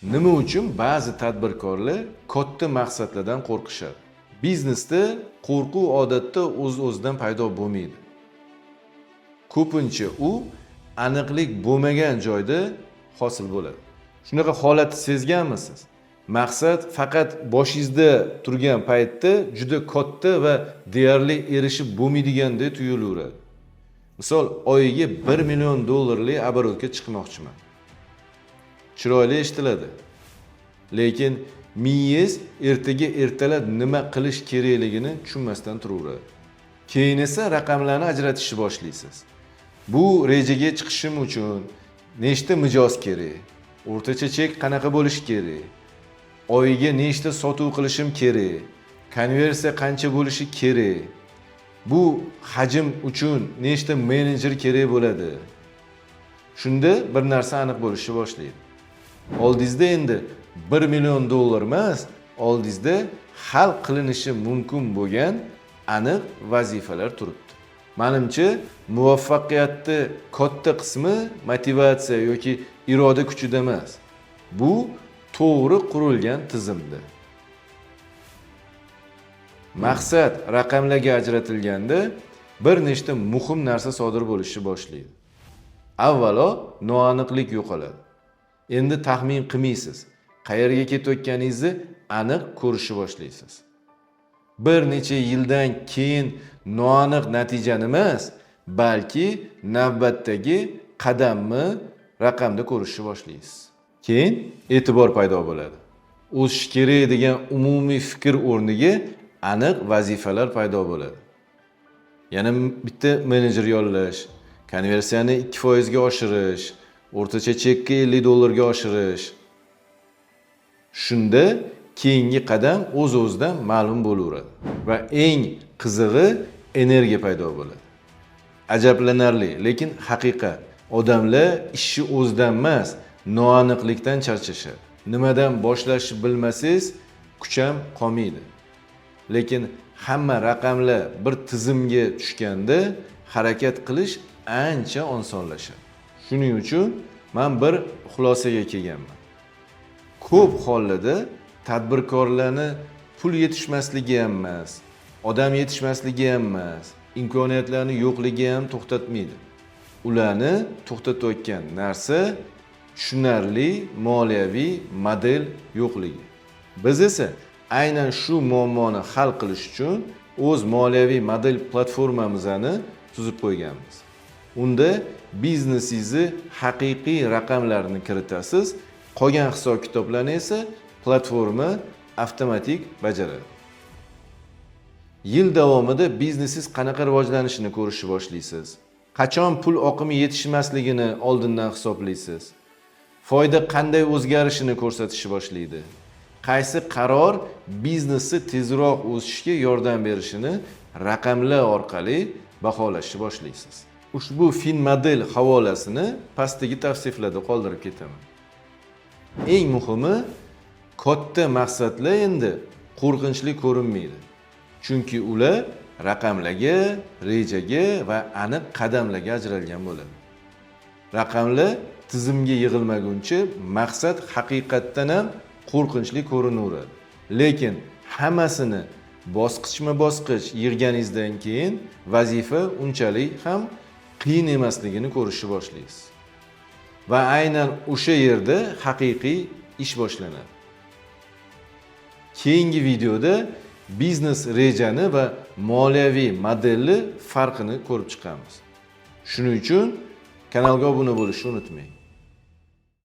Nima uchun ba'zi tadbirkorlar katta maqsadlardan qo'rqishadi? Biznesda qo'rquv odatda o'z-o'zidan paydo bo'lmaydi. Ko'pincha u aniqlik bo'lmagan joyda hosil bo'ladi. Shunaqa holatni sezganmisiz? Maqsad faqat boshingizda turgan paytda juda katta va deyarli erishib bo'lmaydigandek tuyulaveradi. Misol, oyiga $1 million oborotga chiqmoqchiman. Chiroyli eshitiladi. Lekin miyangiz ertaga ertalab nima qilish kerakligini tushunmasdan turaveradi. Keyin esa raqamlarni ajratishni boshlaysiz. Bu rejaga chiqishim uchun nechta mijoz kerak? O'rtacha chek qanaqa bo'lishi kerak? Oyiga nechta sotuv qilishim kerak? Konversiya qancha bo'lishi kerak? Bu hajm uchun nechta menejer kerak bo'ladi? Shunda bir narsa aniq bo'lishni boshlaydi. Oldingizda endi $1 million emas, oldingizda hal qilinishi mumkin bo'lgan aniq vazifalar turibdi. Menimcha, muvaffaqiyatning katta qismi motivatsiya yoki iroda kuchida emas. Bu to'g'ri qurilgan tizimda. Maqsad raqamlarga ajratilganda bir nechta muhim narsa sodir bo'lishni boshlaydi. Avvalo, noaniqlik yo'qoladi. Endi taxmin qilmaysiz. Qayerga ketayotganingizni aniq ko'rishni boshlaysiz. Bir necha yildan keyin noaniq natijani emas, balki navbatdagi qadamni raqamda ko'rishni boshlaysiz. Keyin e'tibor paydo bo'ladi. O'sish kerak degan umumiy fikr o'rniga aniq vazifalar paydo bo'ladi. Yana bitta menejer yollash, konversiyani 2% ga oshirish, o'rtacha chekka $50 ga oshirish. Shunda keyingi qadam o'z-o'zidan ma'lum bo'laveradi va eng qizig'i energiya paydo bo'ladi. Ajablanarli, lekin haqiqat. Odamlar ishni o'zidan emas, noaniqlikdan charchashadi. Nimadan boshlashni bilmasangiz, kuch ham qolmaydi. Lekin hamma raqamlar bir tizimga tushganda harakat qilish ancha osonlashadi. Shuning uchun men bir xulosaga kelganman. Ko'p hollarda tadbirkorlarni pul yetishmasligi ham emas, odam yetishmasligi ham emas, imkoniyatlarning yo'qligi ham to'xtatmaydi. Ularni to'xtatayotgan narsa tushunarli moliyaviy model yo'qligi. Biz esa aynan shu muammoni hal qilish uchun o'z moliyaviy model platformamizni tuzib qo'yganmiz. Unda biznesingizni haqiqiy raqamlarini kiritasiz, qolgan hisob-kitoblarni esa platforma avtomatik bajaradi. Yil davomida biznesingiz qanaqa rivojlanishini ko'rishni boshlaysiz. Qachon pul oqimi yetishmasligini oldindan hisoblaysiz. Foyda qanday o'zgarishini ko'rsatishni boshlaydi. Qaysi qaror biznesni tezroq o'sishga yordam berishini raqamlar orqali baholashni boshlaysiz. Ushbu Finmodel havolasini pastdagi tavsiflarda qoldirib ketaman. Eng muhimi, katta maqsadlar endi qo'rqinchli ko'rinmaydi. Chunki ular raqamlarga, rejaga va aniq qadamlarga ajralgan bo'ladi. Raqamlar tizimga yig'ilmaguncha maqsad haqiqatdan ham qo'rqinchli ko'rinaveradi. Lekin hammasini bosqichma-bosqich yig'ganingizdan keyin vazifa unchalik ham qiyin emasligini ko'rishni boshlaysiz. Va aynan o'sha yerda haqiqiy ish boshlanadi. Keyingi videoda biznes rejani va moliyaviy modelni farqini ko'rib chiqamiz. Shuning uchun kanalga obuna bo'lishni unutmang.